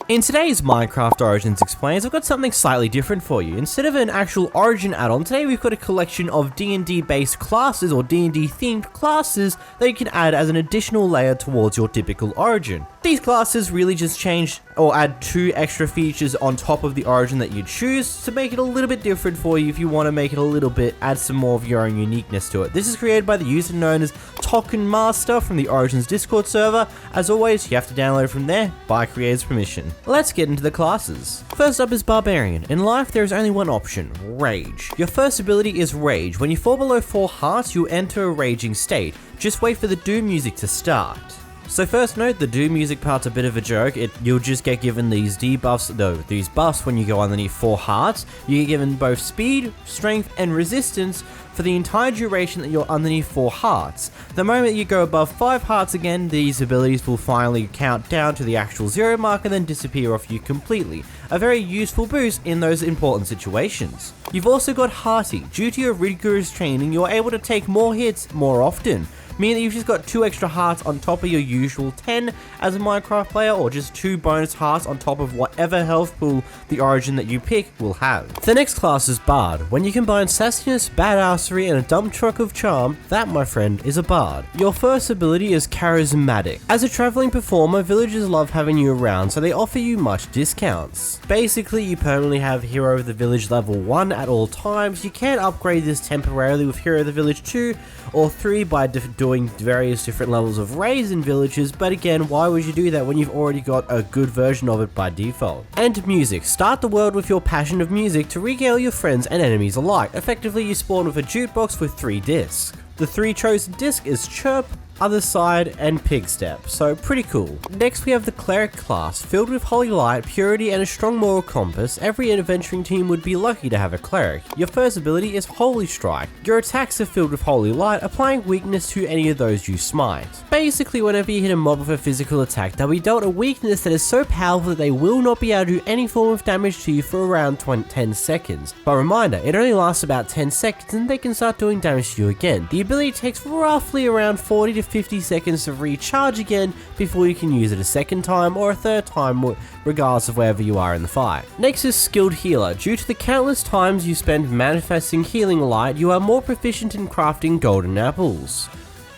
In today's Minecraft Origins Explains, I've got something slightly different for you. Instead of an actual Origin add-on, today we've got a collection of D&D based classes or D&D themed classes that you can add as an additional layer towards your typical Origin. These classes really just change or add 2 extra features on top of the Origin that you choose to make it a little bit different for you if you want to make it a little bit, add some more of your own uniqueness to it. This is created by the user known as Token Master from the Origins Discord server. As always, you have to download from there by creator's permission. Let's get into the classes. First up is Barbarian. In life there is only one option, Rage. Your first ability is Rage. When you fall below 4 hearts, you enter a raging state. Just wait for the Doom music to start. So first note, the Doom music part's a bit of a joke. You'll just get given these these buffs when you go underneath 4 hearts. You get given both speed, strength, and resistance for the entire duration that you're underneath 4 hearts. The moment you go above 5 hearts again, these abilities will finally count down to the actual 0 mark and then disappear off you completely. A very useful boost in those important situations. You've also got Hearty. Due to your rigorous training, you're able to take more hits more often, meaning that you've just got 2 extra hearts on top of your usual 10 as a Minecraft player, or just 2 bonus hearts on top of whatever health pool the Origin that you pick will have. The next class is Bard. When you combine sassiness, badassery, and a dump truck of charm, that, my friend, is a Bard. Your first ability is Charismatic. As a traveling performer, villagers love having you around, so they offer you much discounts. Basically, you permanently have Hero of the Village level 1 at all times. You can upgrade this temporarily with Hero of the Village 2 or 3 by doing various different levels of raids in villages, but again, why would you do that when you've already got a good version of it by default? And music. Start the world with your passion of music to regale your friends and enemies alike. Effectively, you spawn with a jukebox with 3 discs. The 3 chosen disc is Chirp, Other Side, and Pigstep, so pretty cool. Next we have the Cleric class. Filled with holy light, purity, and a strong moral compass, every adventuring team would be lucky to have a Cleric. Your first ability is Holy Strike. Your attacks are filled with holy light, applying weakness to any of those you smite. Basically, whenever you hit a mob with a physical attack, they'll be dealt a weakness that is so powerful that they will not be able to do any form of damage to you for around 10 seconds. But reminder, it only lasts about 10 seconds and they can start doing damage to you again. The ability takes roughly around 40 to 50 seconds to recharge again before you can use it a second time or a third time, regardless of wherever you are in the fight. Next is Skilled Healer. Due to the countless times you spend manifesting healing light, you are more proficient in crafting golden apples.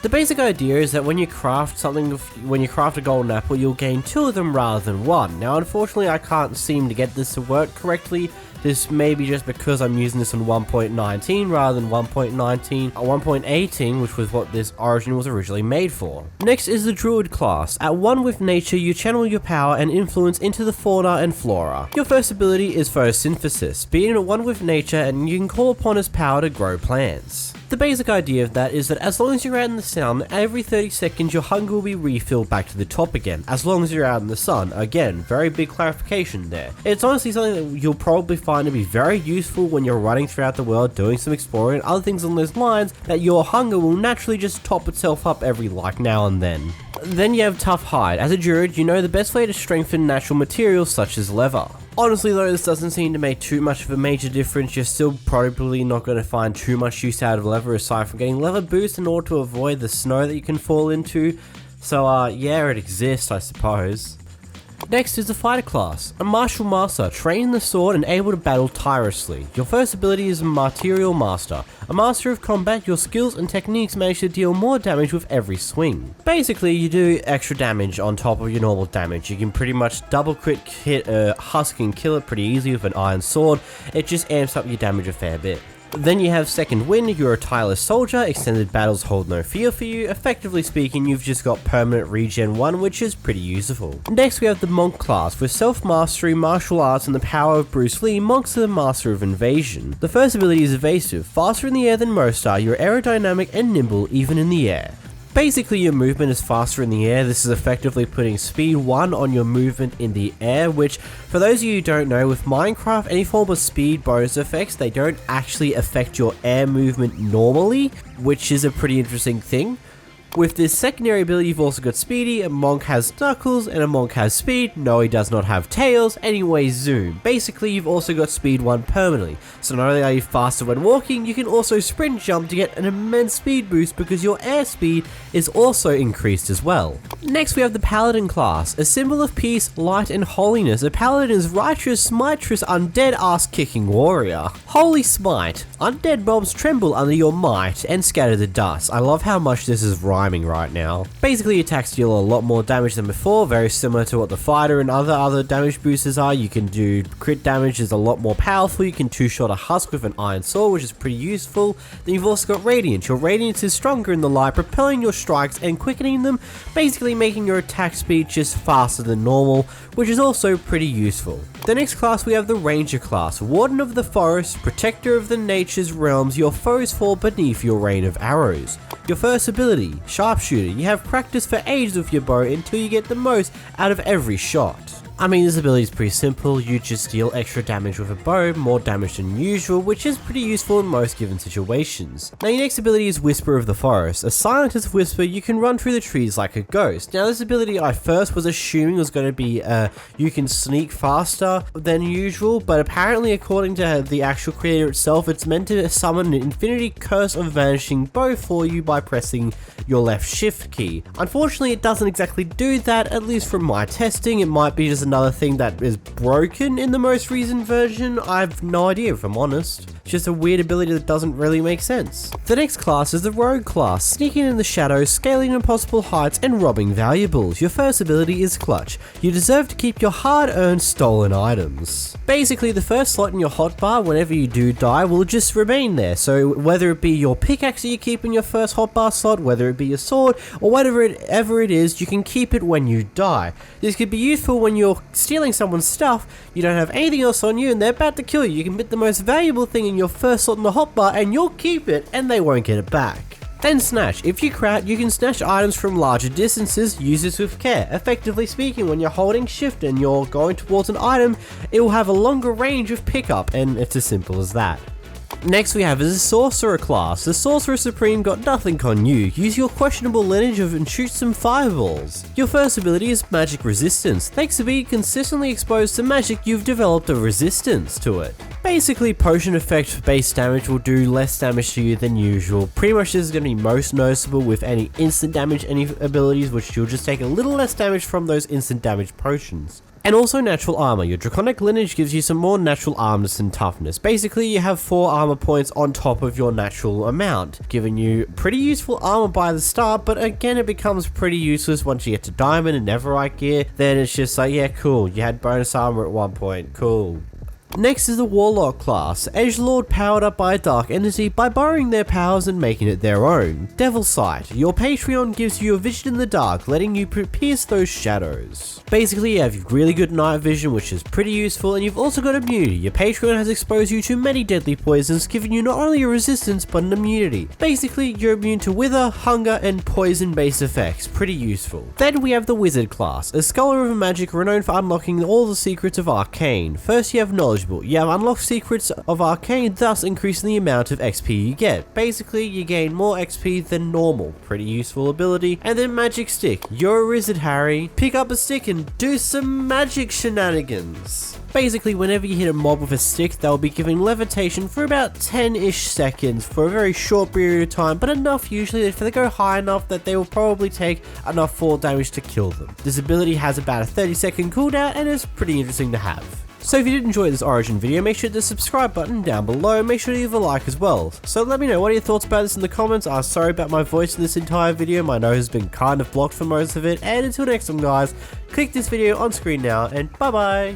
The basic idea is that when you craft a golden apple, you'll gain 2 of them rather than 1. Now unfortunately I can't seem to get this to work correctly. This may be just because I'm using this on 1.19 rather than 1.19 or 1.18, which was what this Origin was originally made for. Next is the Druid class. At one with nature, you channel your power and influence into the fauna and flora. Your first ability is photosynthesis. Being at one with nature, and you can call upon its power to grow plants. The basic idea of that is that as long as you're out in the sun, every 30 seconds your hunger will be refilled back to the top again, as long as you're out in the sun. Again, very big clarification there. It's honestly something that you'll probably find to be very useful when you're running throughout the world, doing some exploring and other things on those lines, that your hunger will naturally just top itself up every now and then. Then you have Tough Hide. As a Druid, you know the best way to strengthen natural materials such as leather. Honestly though, this doesn't seem to make too much of a major difference. You're still probably not going to find too much use out of leather aside from getting leather boost in order to avoid the snow that you can fall into. So yeah, it exists, I suppose. Next is the Fighter class. A martial master, trained in the sword and able to battle tirelessly. Your first ability is a Martial Master. A master of combat, your skills and techniques manage to deal more damage with every swing. Basically, you do extra damage on top of your normal damage. You can pretty much double crit hit a husk and kill it pretty easy with an iron sword. It just amps up your damage a fair bit. Then you have Second Wind. You're a tireless soldier, extended battles hold no fear for you. Effectively speaking, you've just got permanent regen 1, which is pretty useful. Next we have the Monk class. With self-mastery, martial arts, and the power of Bruce Lee, monks are the master of invasion. The first ability is Evasive. Faster in the air than most are, you're aerodynamic and nimble even in the air. Basically, your movement is faster in the air. This is effectively putting speed 1 on your movement in the air, which, for those of you who don't know, with Minecraft, any form of speed bonus effects, they don't actually affect your air movement normally, which is a pretty interesting thing. With this secondary ability, you've also got Speedy, a monk has Knuckles, and a monk has Speed. No, he does not have Tails, and he weighs Zoom. Basically, you've also got Speed 1 permanently. So not only are you faster when walking, you can also sprint jump to get an immense speed boost because your air speed is also increased as well. Next, we have the Paladin class, a symbol of peace, light, and holiness. A Paladin is righteous, smitrous, undead, ass-kicking warrior. Holy Smite. Undead mobs tremble under your might and scatter the dust. I love how much this is rhyming right now. Basically, attacks deal a lot more damage than before, very similar to what the fighter and other damage boosters are. You can do crit damage, is a lot more powerful. You can two-shot a husk with an iron sword, which is pretty useful. Then you've also got Radiance. Your Radiance is stronger in the light, propelling your strikes and quickening them, basically making your attack speed just faster than normal, which is also pretty useful. The next class, we have the Ranger class, Warden of the Forest, Protector of the Nature's Realms. Your foes fall beneath your rain of arrows. Your first ability, Sharpshooter. You have practice for ages with your bow until you get the most out of every shot. I mean, this ability is pretty simple. You just deal extra damage with a bow, more damage than usual, which is pretty useful in most given situations. Now, your next ability is Whisper of the Forest. A silent as Whisper, you can run through the trees like a ghost. Now, this ability I first was assuming was going to be you can sneak faster than usual, but apparently, according to the actual creator itself, it's meant to summon an infinity curse of vanishing bow for you by pressing your left shift key. Unfortunately, it doesn't exactly do that, at least from my testing. It might be just another thing that is broken in the most recent version. I have no idea, if I'm honest. It's just a weird ability that doesn't really make sense. The next class is the Rogue class, sneaking in the shadows, scaling impossible heights, and robbing valuables. Your first ability is Clutch. You deserve to keep your hard-earned stolen items. Basically, the first slot in your hotbar, whenever you do die, will just remain there. So whether it be your pickaxe that you keep in your first hotbar slot, whether it be your sword, or whatever it is, you can keep it when you die. This could be useful when you're stealing someone's stuff, you don't have anything else on you, and they're about to kill you. You can put the most valuable thing in your first slot in the hotbar, and you'll keep it, and they won't get it back. Then Snatch. If you crouch, you can snatch items from larger distances. Use this with care. Effectively speaking, when you're holding shift and you're going towards an item, it will have a longer range of pickup, and it's as simple as that. Next we have is a Sorcerer class. The Sorcerer Supreme got nothing on you. Use your questionable lineage and shoot some fireballs. Your first ability is Magic Resistance. Thanks to being consistently exposed to magic, you've developed a resistance to it. Basically, potion effect based damage will do less damage to you than usual. Pretty much this is going to be most noticeable with any instant damage abilities, which you'll just take a little less damage from those instant damage potions. And also natural armor. Your draconic lineage gives you some more natural armness and toughness. Basically, you have 4 armor points on top of your natural amount, giving you pretty useful armor by the start, but again, it becomes pretty useless once you get to diamond and netherite gear. Then it's just like, yeah, cool, you had bonus armor at one point, cool. Next is the Warlock class, edgelord powered up by a dark entity by borrowing their powers and making it their own. Devil Sight, your Patreon gives you a vision in the dark, letting you pierce those shadows. Basically, you have really good night vision, which is pretty useful, and you've also got immunity. Your Patreon has exposed you to many deadly poisons, giving you not only a resistance, but an immunity. Basically, you're immune to wither, hunger, and poison-based effects. Pretty useful. Then we have the Wizard class, a scholar of magic renowned for unlocking all the secrets of Arcane. First, you have Knowledge. You have unlocked secrets of Arcane, thus increasing the amount of XP you get. Basically, you gain more XP than normal. Pretty useful ability. And then Magic Stick. You're a wizard, Harry. Pick up a stick and do some magic shenanigans. Basically, whenever you hit a mob with a stick, they'll be giving levitation for about 10-ish seconds for a very short period of time, but enough usually if they go high enough that they will probably take enough fall damage to kill them. This ability has about a 30-second cooldown and is pretty interesting to have. So if you did enjoy this origin video, make sure to hit the subscribe button down below, make sure to leave a like as well. So let me know, what are your thoughts about this in the comments? I'm sorry about my voice in this entire video, my nose has been kind of blocked for most of it, and until next time guys, click this video on screen now, and bye bye!